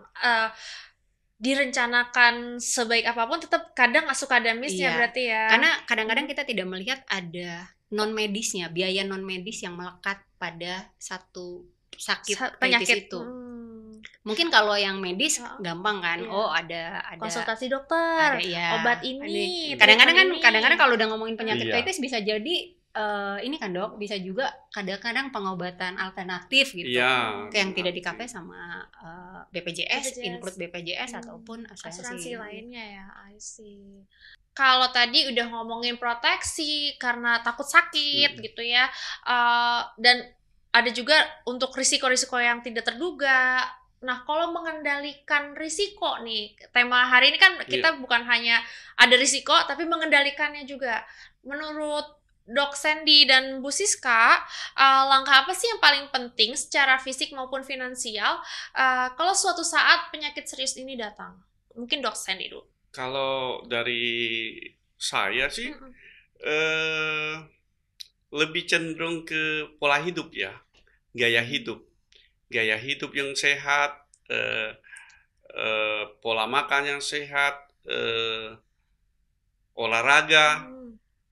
S2: direncanakan sebaik apapun, tetap kadang suka ada miss-nya berarti ya.
S3: Karena kadang-kadang kita tidak melihat ada non medisnya, biaya non medis yang melekat pada satu sakit kritis itu. Mungkin kalau yang medis gampang kan, ada
S2: konsultasi dokter, obat ini.
S3: Kadang-kadang kalau udah ngomongin penyakit kritis bisa jadi ini kan dok, bisa juga kadang-kadang pengobatan alternatif gitu, yang tidak di-cover sama BPJS, include BPJS ataupun asuransi
S2: lainnya ya. I see. Kalau tadi udah ngomongin proteksi karena takut sakit gitu ya, dan ada juga untuk risiko-risiko yang tidak terduga. Nah, kalau mengendalikan risiko nih, tema hari ini kan kita bukan hanya ada risiko, tapi mengendalikannya juga. Menurut Dok Sandy dan Bu Siska, langkah apa sih yang paling penting secara fisik maupun finansial kalau suatu saat penyakit serius ini datang? Mungkin Dok Sandy dulu.
S1: Kalau dari saya sih lebih cenderung ke pola hidup ya, gaya hidup yang sehat, pola makan yang sehat, olahraga.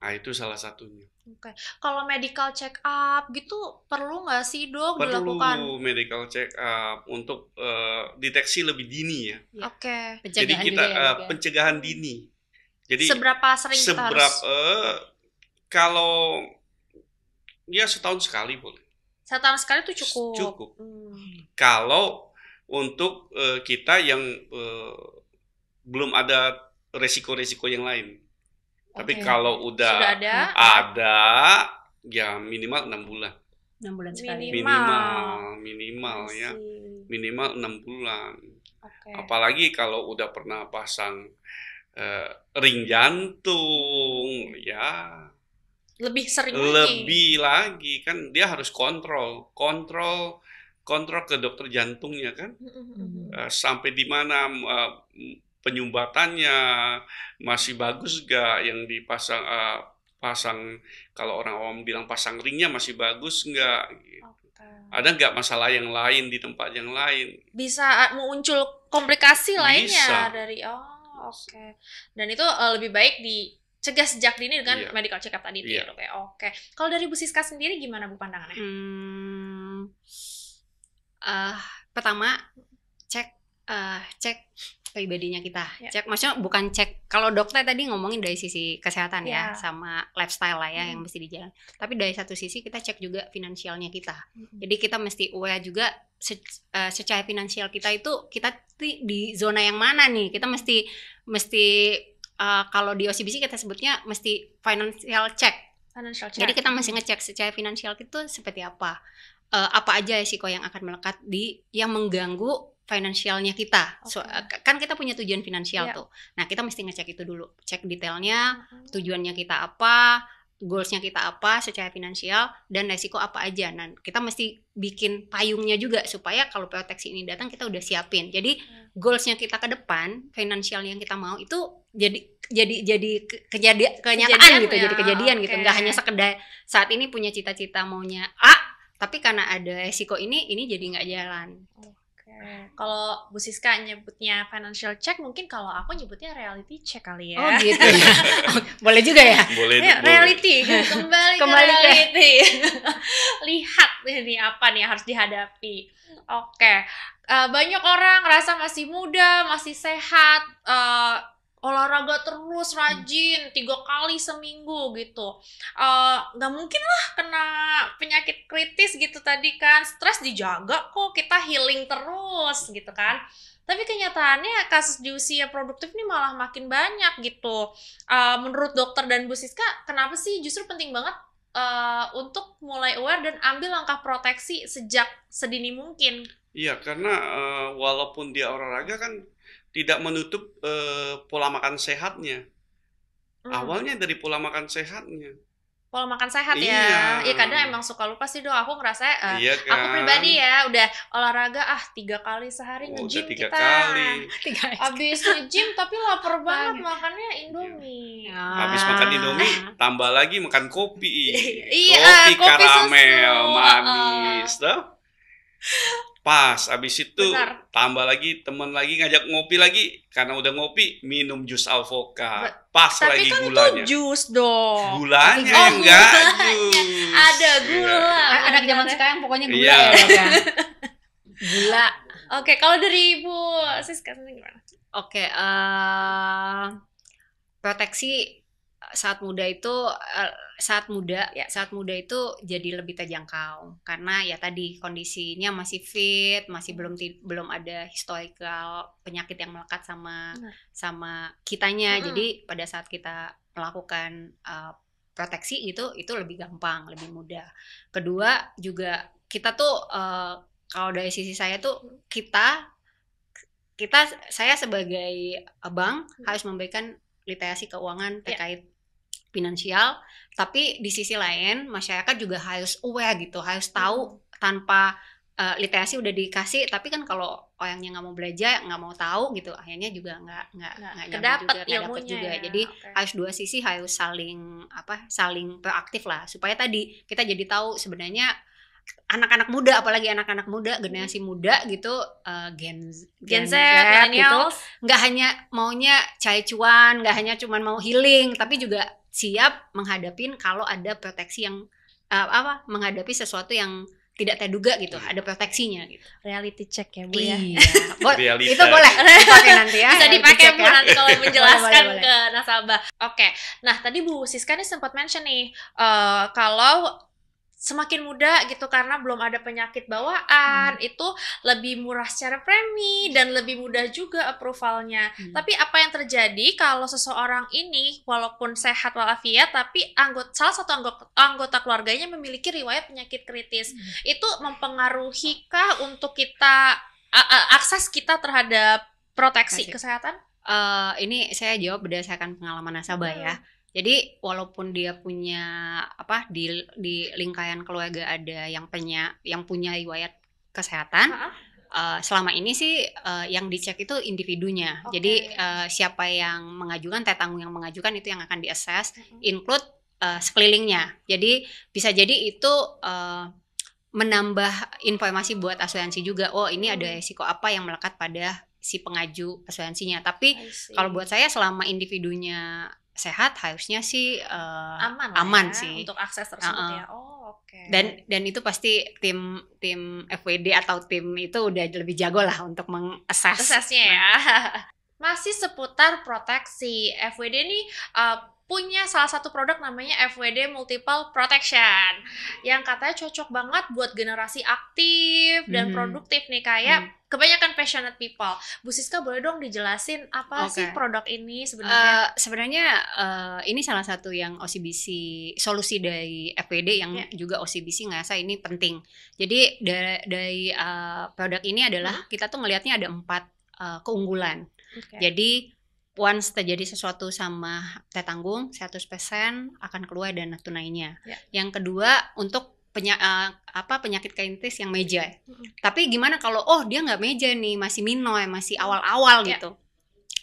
S1: Nah, itu salah satunya.
S2: Oke. Kalau medical check up gitu perlu nggak sih dok dilakukan?
S1: Perlu medical check up untuk deteksi lebih dini ya.
S2: Oke.
S1: Jadi kita pencegahan dini. Jadi
S2: seberapa sering kita harus?
S1: Kalau ya setahun sekali boleh.
S2: Setahun sekali itu cukup.
S1: Cukup. Kalau untuk kita yang belum ada resiko-resiko yang lain. Tapi kalau udah ada ya minimal 6 bulan.
S3: 6 bulan sekali.
S1: Minimal ya. Minimal 6 bulan. Apalagi kalau udah pernah pasang ring jantung ya.
S2: Lebih sering
S1: lagi kan dia harus kontrol ke dokter jantungnya kan. Sampai di mana penyumbatannya masih bagus gak, yang dipasang pasang kalau orang awam bilang pasang ringnya masih bagus nggak gitu. Ada nggak masalah yang lain di tempat yang lain, bisa
S2: muncul komplikasi lainnya dari dan itu lebih baik dicegah sejak dini dengan medical check up tadi itu ya dok ya. Kalau dari Bu Siska sendiri gimana Bu pandangannya?
S3: Pertama cek pribadinya kita.
S2: Ya.
S3: Cek maksudnya bukan cek, kalau dokter tadi ngomongin dari sisi kesehatan
S2: Ya.
S3: ya sama lifestyle lah ya yang mesti dijalan. Tapi dari satu sisi kita cek juga finansialnya kita. Jadi kita mesti aware juga secara finansial kita itu kita di zona yang mana nih. Kita mesti kalau di OCBC kita sebutnya mesti financial check.
S2: Financial check.
S3: Jadi kita mesti ngecek secara finansial itu seperti apa aja risiko yang akan melekat yang mengganggu finansialnya kita. Kan kita punya tujuan finansial tuh. Nah, kita mesti ngecek itu dulu. Cek detailnya, tujuannya kita apa, goalsnya kita apa secara finansial, dan resiko apa aja. Nah, kita mesti bikin payungnya juga supaya kalau proteksi ini datang kita udah siapin. Jadi goalsnya kita ke depan, finansial yang kita mau itu jadi kenyataan gitu, jadi kejadian gitu. Nggak hanya sekedar saat ini punya cita-cita maunya A, tapi karena ada resiko ini jadi nggak jalan.
S2: Kalau Bu Siska nyebutnya financial check, mungkin kalau aku nyebutnya reality check kali ya.
S3: Oh gitu ya. Boleh juga ya?
S1: Boleh.
S2: Reality, kembali ke reality. Lihat ini apa nih harus dihadapi. Oke. Banyak orang ngerasa masih muda, masih sehat, olahraga terus, rajin 3 kali seminggu gitu. Nggak mungkin lah kena penyakit kritis gitu tadi kan. Stres dijaga kok, kita healing terus gitu kan. Tapi kenyataannya kasus di usia produktif ini malah makin banyak gitu. Menurut dokter dan Bu Siska, kenapa sih justru penting banget untuk mulai aware dan ambil langkah proteksi sejak sedini mungkin?
S1: Iya, karena walaupun dia olahraga kan tidak menutup pola makan sehatnya. Awalnya dari pola makan sehatnya.
S2: Pola makan sehat ya.
S1: Iya.
S2: Iya, kadang emang suka lupa sih Dok. Aku ngerasa
S1: Iya kan?
S2: aku pribadi ya udah olahraga 3 kali sehari nge-gym
S1: udah 3
S2: kita.
S1: kali.
S2: Abis nge-gym tapi lapar banget makannya Indomie.
S1: Habis makan Indomie, tambah lagi makan kopi.
S2: Iya,
S1: kopi
S2: kopi
S1: karamel
S2: susu.
S1: manis, toh. Pas abis itu
S2: Benar.
S1: tambah lagi teman lagi ngajak ngopi lagi, karena udah ngopi minum jus alvokat. Pas
S2: Tapi
S1: lagi
S2: kan
S1: gulanya.
S2: itu jus dong.
S1: Gulanya
S2: Oh,
S1: enggak
S2: gulanya.
S1: jus.
S2: Ada gula.
S3: Anak zaman sekarang pokoknya gula
S1: Iya.
S3: ya. Gula.
S2: Oke, kalau dari Bu Siska sendiri gimana?
S3: Oke, proteksi saat muda itu saat muda itu jadi lebih terjangkau karena ya tadi kondisinya masih fit, masih belum ada historical penyakit yang melekat sama kitanya. Jadi pada saat kita melakukan proteksi gitu itu lebih gampang, lebih mudah. Kedua juga kita tuh kalau dari sisi saya tuh saya sebagai bank harus memberikan literasi keuangan terkait finansial, tapi di sisi lain masyarakat juga harus aware gitu, harus tahu. Tanpa literasi udah dikasih, tapi kan kalau orangnya nggak mau belajar, nggak mau tahu gitu, akhirnya juga nggak
S2: kedapet
S3: dapet juga.
S2: ya.
S3: Jadi harus dua sisi harus saling proaktif lah, supaya tadi kita jadi tahu sebenarnya anak-anak muda, apalagi anak-anak muda, generasi muda gitu, Gen Z gitu, nggak hanya maunya cari cuan, nggak hanya cuman mau healing, tapi juga siap menghadapin kalau ada proteksi yang menghadapi sesuatu yang tidak terduga gitu, ada proteksinya gitu.
S2: Reality check ya Bu ya.
S3: Iya. Itu boleh dipakai nanti ya.
S2: Bisa dipakai Bu
S3: ya.
S2: nanti kalau menjelaskan
S3: boleh.
S2: ke nasabah. Oke. Nah, tadi Bu Siska nih sempat mention nih kalau semakin muda gitu karena belum ada penyakit bawaan itu lebih murah secara premi dan lebih mudah juga approvalnya. Tapi apa yang terjadi kalau seseorang ini walaupun sehat walafiat tapi salah satu anggota keluarganya memiliki riwayat penyakit kritis? Itu mempengaruhikah untuk kita akses kita terhadap proteksi kesehatan?
S3: Ini saya jawab berdasarkan pengalaman nasabah ya. Jadi walaupun dia punya di lingkaran keluarga ada yang punya riwayat kesehatan, selama ini sih yang dicek itu individunya. Jadi siapa yang mengajukan, tanggung yang mengajukan itu yang akan diassess, include sekelilingnya. Jadi bisa jadi itu menambah informasi buat asuransi juga. Oh, ini ada risiko apa yang melekat pada si pengaju asuransinya. Tapi kalau buat saya selama individunya sehat harusnya sih aman
S2: ya,
S3: sih
S2: untuk akses tersebut ya. Oke.
S3: Dan itu pasti tim FWD atau tim itu udah lebih jago lah untuk mengassessnya
S2: ya. masih seputar proteksi. FWD ini punya salah satu produk namanya FWD Multiple Protection yang katanya cocok banget buat generasi aktif dan produktif nih, kayak kebanyakan passionate people. Bu Siska, boleh dong dijelasin apa sih produk ini sebenarnya?
S3: Sebenarnya ini salah satu yang OCBC, solusi dari FWD yang juga OCBC ngerasa ini penting. Jadi dari produk ini adalah kita tuh ngelihatnya ada 4 keunggulan. Jadi once terjadi sesuatu sama teh tanggung, 100% akan keluar dana tunainya. Yang kedua, untuk penyakit kritis yang meja. Tapi gimana kalau dia nggak meja nih, masih minoy, masih awal-awal gitu.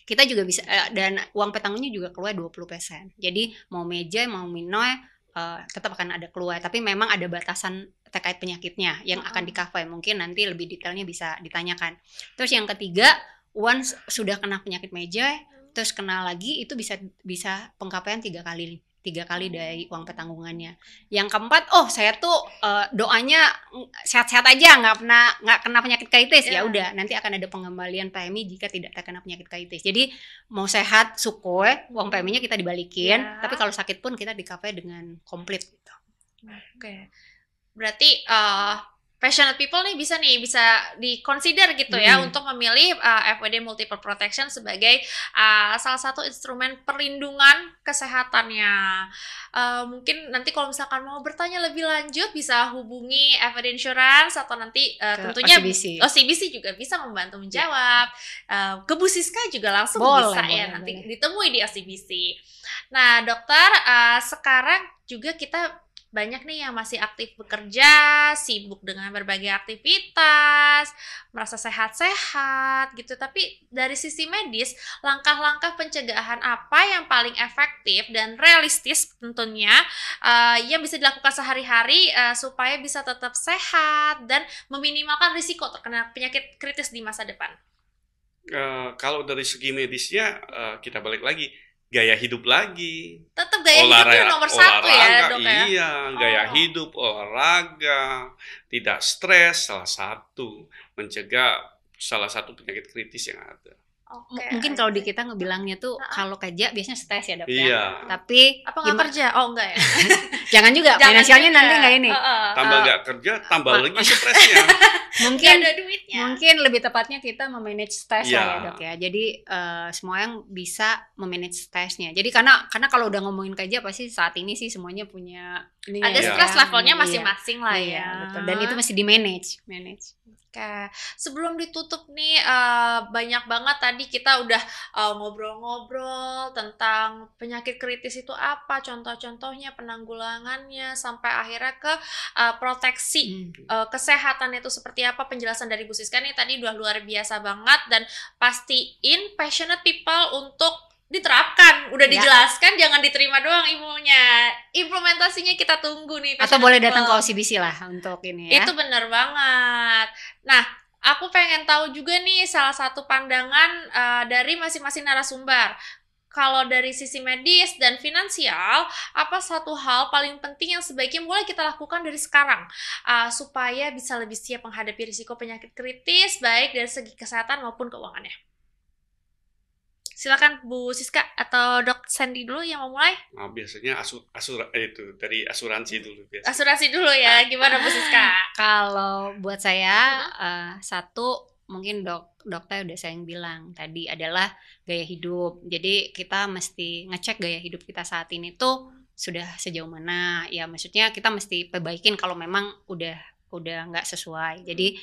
S3: Kita juga bisa, dan uang petanggungnya juga keluar 20%. Jadi mau meja, mau minoy, tetap akan ada keluar. Tapi memang ada batasan terkait penyakitnya yang akan di-cover. Mungkin nanti lebih detailnya bisa ditanyakan. Terus yang ketiga, once sudah kena penyakit meja, terus kena lagi, itu bisa pengkapaian 3 kali dari uang petanggungannya. Yang keempat, saya tuh doanya sehat-sehat aja, nggak kena penyakit kritis. Ya udah, nanti akan ada pengembalian premi jika tidak terkena penyakit kritis. Jadi mau sehat syukur, uang preminya kita dibalikin, tapi kalau sakit pun kita di-cover dengan komplit gitu.
S2: Oke. Berarti passionate people nih bisa di-consider gitu ya untuk memilih FWD Multiple Protection sebagai salah satu instrumen perlindungan kesehatannya. Mungkin nanti kalau misalkan mau bertanya lebih lanjut bisa hubungi FWD Insurance atau nanti tentunya OCBC juga bisa membantu menjawab. Ke Bu Siska juga langsung bisa nanti ditemui di OCBC. Nah, dokter, sekarang juga kita banyak nih yang masih aktif bekerja, sibuk dengan berbagai aktivitas, merasa sehat-sehat gitu. Tapi dari sisi medis, langkah-langkah pencegahan apa yang paling efektif dan realistis tentunya yang bisa dilakukan sehari-hari supaya bisa tetap sehat dan meminimalkan risiko terkena penyakit kritis di masa depan?
S1: Kalau dari segi medisnya, kita balik lagi. Gaya hidup lagi.
S2: Tetap gaya hidup itu nomor 1 ya, Dok ya?
S1: Iya, gaya hidup, olahraga, tidak stres, salah satu mencegah salah satu penyakit kritis yang ada.
S3: Mungkin kalau di kita ngebilangnya tuh kalau kerja biasanya stres ya, Dok ya.
S1: Iya.
S3: Tapi
S2: apa nggak kerja? Oh enggak ya.
S3: Jangan juga, finansialnya nanti nggak ini.
S1: Tambah nggak kerja, tambah lagi stresnya.
S3: Mungkin
S2: ada duitnya.
S3: Mungkin lebih tepatnya kita memanage stres ya, Dok ya. Jadi semua yang bisa memanage stresnya. Jadi karena kalau udah ngomongin kerja pasti saat ini sih semuanya punya
S2: ada stres levelnya masing-masing lah ya.
S3: Betul. Dan itu mesti di-manage.
S2: Oke, sebelum ditutup nih, banyak banget tadi kita udah ngobrol-ngobrol tentang penyakit kritis itu apa, contoh-contohnya, penanggulangannya, sampai akhirnya ke proteksi kesehatan itu seperti apa. Penjelasan dari Bu Siska nih tadi udah luar biasa banget, dan pastiin passionate people untuk diterapkan, udah dijelaskan, jangan diterima doang ilmunya, implementasinya kita tunggu nih.
S3: Atau boleh datang ke OCBC lah untuk ini ya.
S2: Itu bener banget. Nah, aku pengen tahu juga nih salah satu pandangan dari masing-masing narasumber. Kalau dari sisi medis dan finansial, apa satu hal paling penting yang sebaiknya mulai kita lakukan dari sekarang supaya bisa lebih siap menghadapi risiko penyakit kritis, baik dari segi kesehatan maupun keuangannya? Silakan Bu Siska atau Dok Sandy dulu yang mau mulai.
S1: Nah, biasanya dari asuransi dulu. Biasanya.
S2: Asuransi dulu ya, gimana Bu Siska?
S3: Kalau buat saya satu, mungkin dokter udah sering bilang tadi adalah gaya hidup. Jadi kita mesti ngecek gaya hidup kita saat ini tuh sudah sejauh mana. Ya maksudnya kita mesti perbaikin kalau memang udah nggak sesuai. Jadi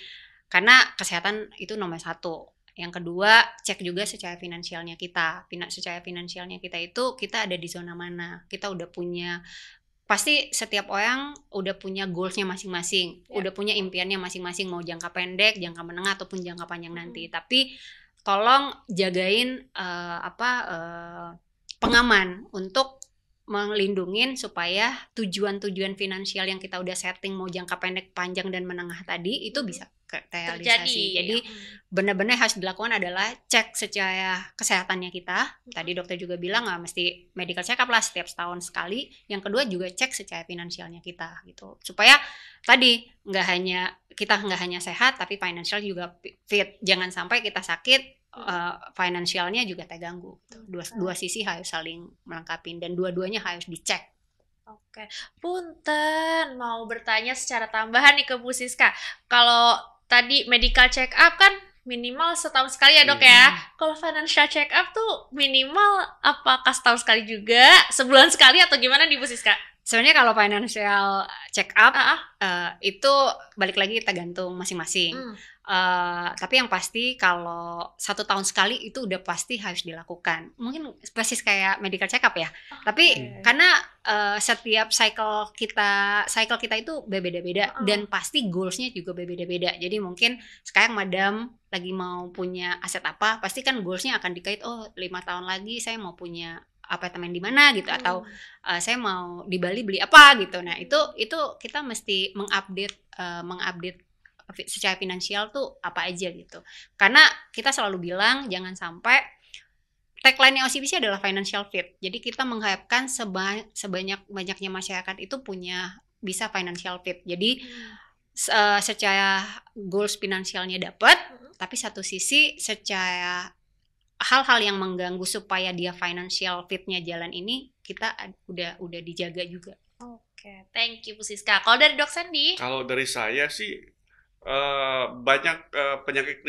S3: karena kesehatan itu nomor 1. Yang kedua, cek juga secara finansialnya kita. Secara finansialnya kita itu, kita ada di zona mana. Kita udah punya, pasti setiap orang udah punya goals-nya masing-masing. Udah punya impiannya masing-masing, mau jangka pendek, jangka menengah, ataupun jangka panjang nanti. Tapi tolong jagain pengaman untuk melindungin supaya tujuan-tujuan finansial yang kita udah setting, mau jangka pendek, panjang, dan menengah tadi, itu bisa terrealisasi. Jadi benar-benar harus dilakukan adalah cek secara kesehatannya kita. Tadi dokter juga bilang mesti medical check up lah setiap setahun sekali. Yang kedua juga cek secara finansialnya kita gitu. Supaya tadi kita nggak hanya sehat tapi financial juga fit. Jangan sampai kita sakit finansialnya juga terganggu. Dua sisi harus saling melengkapi dan dua-duanya harus dicek.
S2: Oke, punten mau bertanya secara tambahan nih ke Bu Siska. Kalau tadi medical check up kan minimal setahun sekali ya dok ya. Kalau financial check up tuh minimal apakah setahun sekali juga, sebulan sekali atau gimana nih Bu Siska?
S3: Sebenarnya kalau financial check up itu balik lagi tergantung masing-masing. Tapi yang pasti kalau 1 tahun sekali itu udah pasti harus dilakukan. Mungkin persis kayak medical check up ya. Tapi karena setiap cycle kita itu berbeda-beda dan pasti goalsnya juga berbeda-beda. Jadi mungkin sekarang madam lagi mau punya aset apa, pasti kan goalsnya akan dikait 5 tahun lagi saya mau punya apartemen di mana gitu, atau saya mau di Bali beli apa gitu. Nah itu kita mesti mengupdate secara finansial tuh apa aja gitu. Karena kita selalu bilang jangan sampai tagline-nya OCBC adalah financial fit. Jadi kita mengharapkan sebanyak-banyaknya masyarakat itu bisa financial fit. Jadi secara goals finansialnya dapat, tapi satu sisi secara hal-hal yang mengganggu supaya dia financial fitnya jalan ini kita udah dijaga juga.
S2: Oke, thank you Bu Siska. Kalau dari Dok Sandy?
S1: Kalau dari saya sih banyak penyakit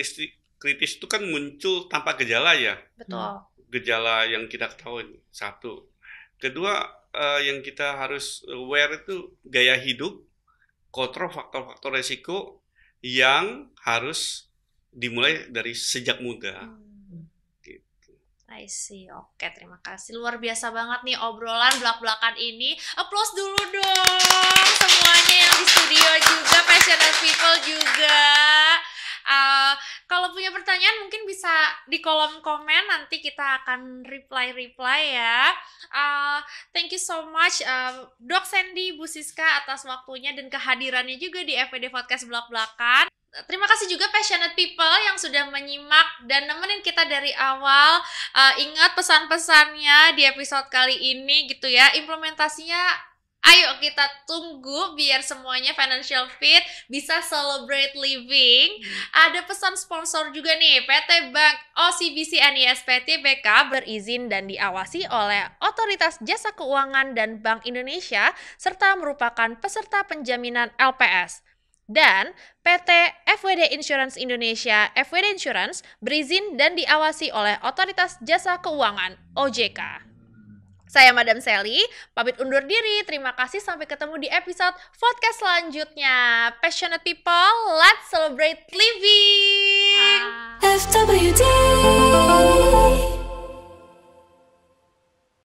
S1: kritis itu kan muncul tanpa gejala ya.
S2: Betul.
S1: Gejala yang kita ketahui, satu. Kedua, yang kita harus aware itu gaya hidup, kontrol faktor-faktor resiko yang harus dimulai dari sejak muda.
S2: I see. Oke, terima kasih. Luar biasa banget nih obrolan belak-belakan ini. Applause dulu dong semuanya yang di studio juga, passionate people juga. Kalau punya pertanyaan mungkin bisa di kolom komen, nanti kita akan reply ya. Thank you so much Dok Sandy, Bu Siska atas waktunya dan kehadirannya juga di FWD Podcast Belak-belakan. Terima kasih juga passionate people yang sudah menyimak dan nemenin kita dari awal. Ingat pesan-pesannya di episode kali ini gitu ya. Implementasinya ayo kita tunggu biar semuanya financial fit, bisa celebrate living. Ada pesan sponsor juga nih, PT Bank OCBC NISP Tbk berizin dan diawasi oleh Otoritas Jasa Keuangan dan Bank Indonesia serta merupakan peserta penjaminan LPS. Dan PT FWD Insurance Indonesia FWD Insurance berizin dan diawasi oleh Otoritas Jasa Keuangan OJK. Saya Madam Sally, pamit undur diri. Terima kasih, sampai ketemu di episode podcast selanjutnya. Passionate people, let's celebrate living.
S4: FWD